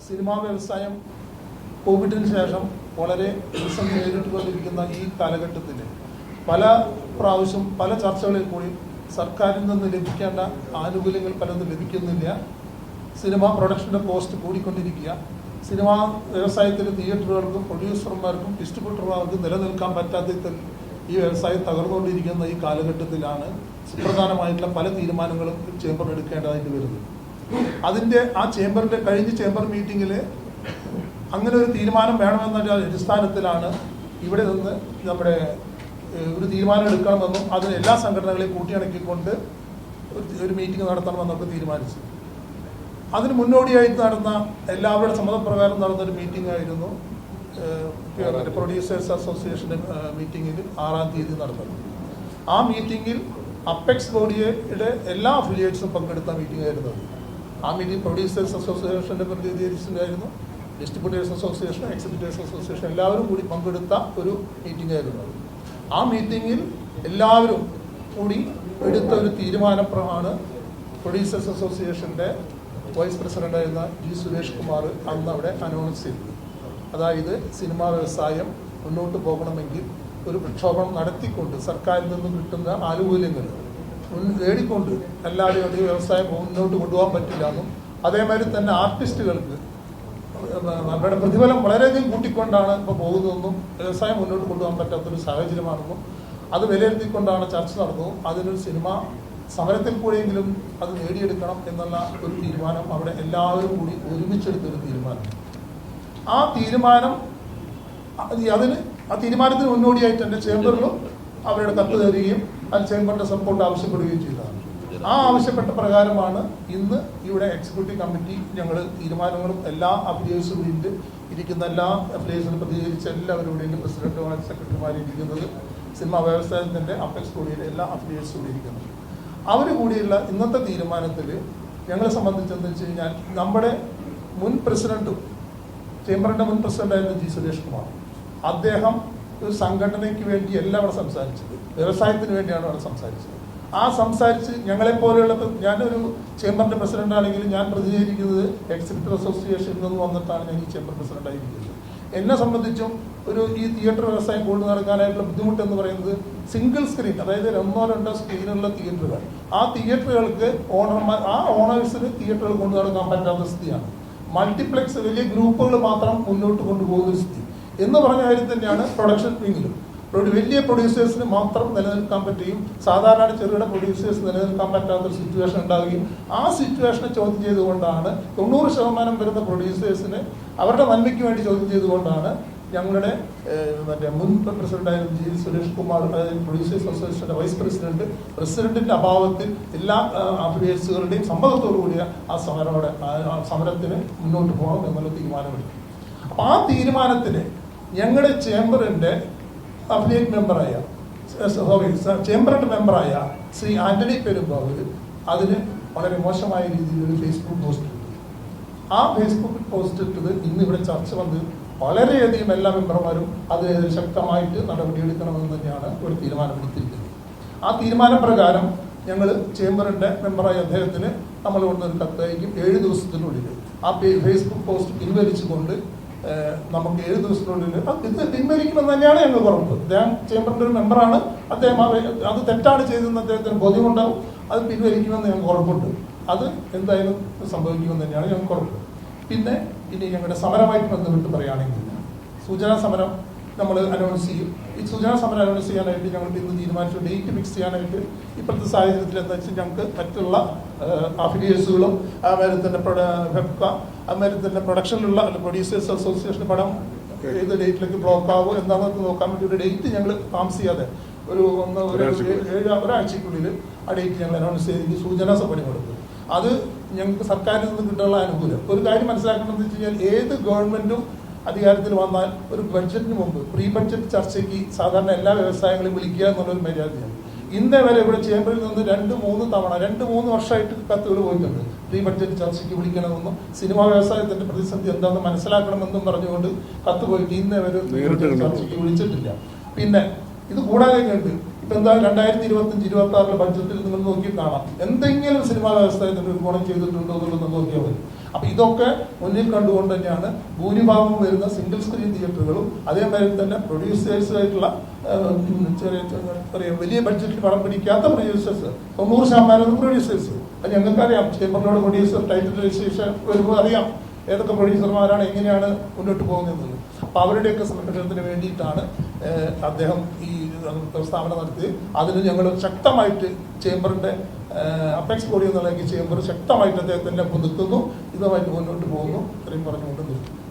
Cinema വ്യവസായം കോവിഡിന് ശേഷം വളരെ പ്രതിസന്ധി നേരിട്ടുകൊണ്ടിരിക്കുന്ന ഈ കാലഘട്ടത്തിൽ പല പ്രാവശ്യം പല ചർച്ചകളിൽ കൂടി സർക്കാരിൽ നിന്ന് ലഭിക്കേണ്ട ആനുകൂല്യങ്ങൾ പലതും ലഭിക്കുന്നില്ല. സിനിമാ പ്രൊഡക്ഷൻ്റെ കോസ്റ്റ് കൂടിക്കൊണ്ടിരിക്കുക. സിനിമാ വ്യവസായത്തിൽ തിയേറ്ററുകൾക്കും പ്രൊഡ്യൂസർമാർക്കും ഡിസ്ട്രിബ്യൂട്ടർമാർക്കും നിലനിൽക്കാൻ പറ്റാത്ത ഈ വ്യവസായം തകർന്നുകൊണ്ടിരിക്കുന്ന ഈ കാലഘട്ടത്തിലാണ് സുപ്രധാനമായിട്ടുള്ള പല തീരുമാനങ്ങളും ചേംബർ എടുക്കേണ്ടതായിട്ട് വരുന്നത്. അതിൻ്റെ ആ ചേംബറിൻ്റെ കഴിഞ്ഞ ചേംബർ മീറ്റിങ്ങിൽ അങ്ങനെ ഒരു തീരുമാനം വേണമെന്ന അടിസ്ഥാനത്തിലാണ് ഇവിടെ നിന്ന് നമ്മുടെ ഒരു തീരുമാനം എടുക്കണമെന്നും അതിന് എല്ലാ സംഘടനകളെയും കൂട്ടിയിണക്കിക്കൊണ്ട് ഒരു മീറ്റിംഗ് നടത്തണമെന്നൊക്കെ തീരുമാനിച്ചു. അതിന് മുന്നോടിയായിട്ട് നടന്ന എല്ലാവരുടെ സമ്മതപ്രകാരം നടന്നൊരു മീറ്റിംഗ് ആയിരുന്നു പ്രൊഡ്യൂസേഴ്സ് അസോസിയേഷൻ്റെ മീറ്റിങ്ങിൽ 6-ാം തീയതി നടന്നത്. ആ മീറ്റിങ്ങിൽ അപ്പെക്സ് ബോഡിയുടെ എല്ലാ അഫിലിയേറ്റ്സും പങ്കെടുത്ത മീറ്റിംഗ് ആയിരുന്നു. ആ മീറ്റിംഗ് പ്രൊഡ്യൂസേഴ്സ് അസോസിയേഷൻ്റെ പ്രതിനിധീകരിച്ചിട്ടുണ്ടായിരുന്നു, ഡിസ്ട്രിബ്യൂട്ടേഴ്സ് അസോസിയേഷൻ, എക്സിബിറ്റേഴ്സ് അസോസിയേഷൻ എല്ലാവരും കൂടി പങ്കെടുത്ത ഒരു മീറ്റിംഗ് ആയിരുന്നു. ആ മീറ്റിങ്ങിൽ എല്ലാവരും കൂടി എടുത്ത ഒരു തീരുമാനമാണ് പ്രൊഡ്യൂസേഴ്സ് അസോസിയേഷൻ്റെ വൈസ് പ്രസിഡൻ്റായിരുന്ന ജി സുരേഷ് കുമാർ അന്ന് അവിടെ അനൗൺസ് ചെയ്തത്. അതായത് സിനിമാ വ്യവസായം മുന്നോട്ട് പോകണമെങ്കിൽ ഒരു പ്രക്ഷോഭം നടത്തിക്കൊണ്ട് സർക്കാരിൽ നിന്നും കിട്ടുന്ന ആനുകൂല്യങ്ങൾ നേടിക്കൊണ്ട് എല്ലാവരും അത് വ്യവസായം മുന്നോട്ട് കൊണ്ടുപോകാൻ പറ്റില്ല എന്നും അതേമാതിരി തന്നെ ആർട്ടിസ്റ്റുകൾക്ക് അവരുടെ പ്രതിഫലം വളരെയധികം കൂട്ടിക്കൊണ്ടാണ് ഇപ്പോൾ പോകുന്നതെന്നും വ്യവസായം മുന്നോട്ട് കൊണ്ടുപോകാൻ പറ്റാത്തൊരു സാഹചര്യമാണെന്നും അത് വിലയിരുത്തിക്കൊണ്ടാണ് ചർച്ച നടന്നതും അതിനൊരു സിനിമ സമരത്തിൽ കൂടെയെങ്കിലും അത് നേടിയെടുക്കണം എന്നുള്ള ഒരു തീരുമാനം അവിടെ എല്ലാവരും കൂടി ഒരുമിച്ചെടുത്തൊരു തീരുമാനം. ആ തീരുമാനത്തിന് മുന്നോടിയായിട്ട് എൻ്റെ ചേംബറിലും അവരുടെ കത്ത് തരികയും അത് ചേംബറിൻ്റെ സപ്പോർട്ട് ആവശ്യപ്പെടുകയും ചെയ്തതാണ്. ആ ആവശ്യപ്പെട്ട പ്രകാരമാണ് ഇന്ന് ഇവിടെ എക്സിക്യൂട്ടീവ് കമ്മിറ്റി ഞങ്ങൾ തീരുമാനങ്ങളും എല്ലാ അഫിലിയേഴ്സും ഇരിക്കുന്ന എല്ലാ അഫിലിയേഴ്സിനും പ്രതികരിച്ച എല്ലാവരും ഇവിടെ പ്രസിഡന്റുമാരും സെക്രട്ടറിമാരും ഇരിക്കുന്നത്, സിനിമാ വ്യവസായത്തിൻ്റെ അപ്പെക്സ് ബോഡിയുടെ എല്ലാ അഫിലിയേഴ്സും ഇവിടെ ഇരിക്കുന്നത്. അവർ കൂടിയുള്ള ഇന്നത്തെ തീരുമാനത്തിൽ ഞങ്ങളെ സംബന്ധിച്ചെന്ന് വെച്ച് കഴിഞ്ഞാൽ നമ്മുടെ മുൻ പ്രസിഡന്റും ചേംബറിൻ്റെ മുൻ പ്രസിഡന്റായിരുന്ന ജി സുരേഷ് കുമാർ, അദ്ദേഹം ഒരു സംഘടനയ്ക്ക് വേണ്ടിയല്ല അവിടെ സംസാരിച്ചത്, വ്യവസായത്തിന് വേണ്ടിയാണ് അവിടെ സംസാരിച്ചത്. ആ സംസാരിച്ച് ഞങ്ങളെപ്പോലെയുള്ള, ഞാനൊരു ചേംബറിൻ്റെ പ്രസിഡന്റാണെങ്കിലും ഞാൻ പ്രതിനിധീകരിക്കുന്നത് എക്സിബിറ്റർ അസോസിയേഷനിൽ നിന്ന് വന്നിട്ടാണ് ഞാൻ ഈ ചേംബർ പ്രസിഡന്റായിരിക്കുന്നത്. എന്നെ സംബന്ധിച്ചും ഈ തിയേറ്റർ വ്യവസായം കൊണ്ടു നടക്കാനായിട്ടുള്ള ബുദ്ധിമുട്ടെന്ന് പറയുന്നത് സിംഗിൾ സ്ക്രീൻ, അതായത് 1-2 സ്ക്രീനുള്ള തിയേറ്ററുകൾ, ആ തിയേറ്ററുകൾക്ക് ഓണേഴ്സിന് തിയേറ്ററുകൾ കൊണ്ടു നടക്കാൻ പറ്റാത്ത സ്ഥിതിയാണ്. മൾട്ടിപ്ലെക്സ് വലിയ ഗ്രൂപ്പുകൾ മാത്രം മുന്നോട്ട് കൊണ്ടുപോകുന്ന സ്ഥിതി എന്ന് പറഞ്ഞ കാര്യം തന്നെയാണ് പ്രൊഡക്ഷൻ വിങ്ങിലും. വലിയ പ്രൊഡ്യൂസേഴ്സിന് മാത്രം നിലനിൽക്കാൻ പറ്റുകയും സാധാരണ ചെറുകിട പ്രൊഡ്യൂസേഴ്സ് നിലനിൽക്കാൻ പറ്റാത്തൊരു സിറ്റുവേഷൻ ഉണ്ടാവുകയും ആ സിറ്റുവേഷനെ ചോദ്യം ചെയ്തുകൊണ്ടാണ് 90% വരുന്ന പ്രൊഡ്യൂസേഴ്സിന് അവരുടെ നന്മയ്ക്ക് വേണ്ടി ചോദ്യം ചെയ്തുകൊണ്ടാണ് ഞങ്ങളുടെ മുൻ പ്രസിഡന്റായ ജി സുരേഷ് കുമാർ, പ്രൊഡ്യൂസേഴ്സ് അസോസിയേഷന്റെ വൈസ് പ്രസിഡന്റിന്റെ അഭാവത്തിൽ എല്ലാ അഫിലിയേറ്റ്സുകളുടെയും സമ്മതത്തോടു കൂടിയ ആ സമരത്തിന് മുന്നോട്ട് പോകണം എന്നുള്ള തീരുമാനമെടുത്തു. അപ്പം ആ തീരുമാനത്തിന് ഞങ്ങളുടെ ചേംബറിന്റെ അഫിലിയേറ്റ് മെമ്പറായ ചേംബറിന്റെ മെമ്പറായ ശ്രീ ആന്റണി പെരുമ്പാവൂർ അതിന് വളരെ മോശമായ രീതിയിൽ ഒരു ഫേസ്ബുക്ക് പോസ്റ്റ് ഇട്ടു. ആ ഫേസ്ബുക്ക് പോസ്റ്റ് ഇട്ടത് ഇന്നിവിടെ ചർച്ച വന്ന് വളരെയധികം എല്ലാ മെമ്പർമാരും അതിനെതിരെ ശക്തമായിട്ട് നടപടിയെടുക്കണമെന്ന് തന്നെയാണ് ഒരു തീരുമാനമെടുത്തിരിക്കുന്നത്. ആ തീരുമാനപ്രകാരം ഞങ്ങൾ ചേംബറിന്റെ മെമ്പറായ അദ്ദേഹത്തിന് നമ്മൾ കൊണ്ടൊരു കത്തയക്കും. 7 ദിവസത്തിനുള്ളിൽ ആ ഫേസ്ബുക്ക് പോസ്റ്റ് പിൻവലിച്ചുകൊണ്ട് നമുക്ക് 7 ദിവസത്തിനുള്ളിൽ ഇത് പിൻവലിക്കുമെന്ന് തന്നെയാണ് ഞങ്ങൾ ഉറപ്പ്. അദ്ദേഹം ചേംബറിന്റെ ഒരു മെമ്പറാണ്, അദ്ദേഹം അത് തെറ്റാണ് ചെയ്തതെന്ന് അദ്ദേഹത്തിന് ബോധ്യമുണ്ടാവും. അത് പിൻവലിക്കുമെന്ന് ഞങ്ങൾക്ക് ഉറപ്പുണ്ട്. അത് എന്തായാലും സംഭവിക്കുമെന്ന് തന്നെയാണ് ഞങ്ങൾക്ക് ഉറപ്പ്. പിന്നെ ഇനി ഞങ്ങളുടെ സമരമായിട്ട് ബന്ധപ്പെട്ട് പറയുകയാണെങ്കിൽ സൂചനാ സമരം നമ്മൾ അനൗൺസ് ചെയ്യും. ഈ സൂചനാ സമരം അനൗൺസ് ചെയ്യാനായിട്ട് ഞങ്ങൾക്ക് ഇന്ന് തീരുമാനിച്ചു ഡേറ്റ് ഫിക്സ് ചെയ്യാനായിട്ട്. ഇപ്പോഴത്തെ സാഹചര്യത്തിൽ എന്താ വെച്ചാൽ ഞങ്ങൾക്ക് മറ്റുള്ള അഫിലിയേഴ്സുകളും അതുമാതിരി തന്നെ ഫെഫ്ക അതുമാതിരി തന്നെ പ്രൊഡക്ഷനിലുള്ള പ്രൊഡ്യൂസേഴ്സ് അസോസിയേഷൻ പടം ഏത് ഡേറ്റിലേക്ക് ബ്ലോക്ക് ആകുമോ എന്താണെന്ന് നോക്കാൻ വേണ്ടി ഒരു ഡേറ്റ് ഞങ്ങൾ താമസിയാതെ ഒരാഴ്ചക്കുള്ളിൽ ആ ഡേറ്റ് ഞങ്ങൾ അനൗൺസ് ചെയ്ത് സൂചനാ സഭ കൊടുത്തു. അത് ഞങ്ങൾക്ക് സർക്കാരിൽ നിന്ന് കിട്ടാനുള്ള ആനുകൂല്യം. ഒരു കാര്യം മനസ്സിലാക്കണമെന്ന് വെച്ച് കഴിഞ്ഞാൽ ഏത് ഗവൺമെന്റും അധികാരത്തിൽ വന്നാൽ ഒരു ബഡ്ജറ്റിന് മുമ്പ് പ്രീ ബഡ്ജറ്റ് ചർച്ചയ്ക്ക് സാധാരണ എല്ലാ വ്യവസായങ്ങളെയും വിളിക്കുക എന്നുള്ളൊരു മര്യാദയാണ്. ഇന്നേ വരെ ഇവിടെ ചേംബറിൽ നിന്ന് 2-3 വർഷമായിട്ട് കത്തുകൾ പോയിട്ടുണ്ട്. പ്രീ ബഡ്ജറ്റ് ചർച്ചയ്ക്ക് വിളിക്കണമെന്നും സിനിമാ വ്യവസായത്തിന്റെ പ്രതിസന്ധി എന്താണെന്ന് മനസ്സിലാക്കണമെന്നും പറഞ്ഞുകൊണ്ട് കത്ത് പോയിട്ട് ഇന്നേ വരെ ചർച്ചയ്ക്ക് വിളിച്ചിട്ടില്ല. പിന്നെ ഇത് കൂടാതെ ഉണ്ട് ഇപ്പൊ എന്താ 2025-26 ബഡ്ജറ്റിൽ നിങ്ങൾ നോക്കി കാണാം എന്തെങ്കിലും സിനിമാ വ്യവസായത്തിന് ഒരു ഗുണം ചെയ്തിട്ടുണ്ടോ എന്നുള്ളത് നോക്കിയാൽ മതി. അപ്പോൾ ഇതൊക്കെ മുന്നിൽ കണ്ടുകൊണ്ട് തന്നെയാണ് ഭൂരിഭാഗം വരുന്ന സിംഗിൾ സ്ക്രീൻ തിയേറ്ററുകളും അതേമാതിരി തന്നെ പ്രൊഡ്യൂസേഴ്സായിട്ടുള്ള ചെറിയ വലിയ ബഡ്ജറ്റിൽ പടം പിടിക്കാത്ത പ്രൊഡ്യൂസേഴ്സ് 90% പ്രൊഡ്യൂസേഴ്സ്. അത് ഞങ്ങൾക്കറിയാം, ചേംബറിനോട് പ്രൊഡ്യൂസർ ടൈറ്റിൽ രജിസ്ട്രേഷൻ വരുമ്പോൾ അറിയാം ഏതൊക്കെ പ്രൊഡ്യൂസർമാരാണ് എങ്ങനെയാണ് മുന്നോട്ട് പോകുന്നത്. അപ്പോൾ അവരുടെയൊക്കെ സംരക്ഷണത്തിന് വേണ്ടിയിട്ടാണ് അദ്ദേഹം ഈ പ്രസ്താവന നടത്തി. അതിന് ഞങ്ങൾ ശക്തമായിട്ട് ചേംബറിൻ്റെ അപ്പെക്സ് ബോഡി എന്നുള്ള ചേംബർ ശക്തമായിട്ട് അദ്ദേഹത്തിൻ്റെ ഒപ്പം നിൽക്കുന്നു, ഇതുമായിട്ട് മുന്നോട്ട് പോകുന്നു. ഇത്രയും പറഞ്ഞുകൊണ്ട് നിർത്തുന്നു.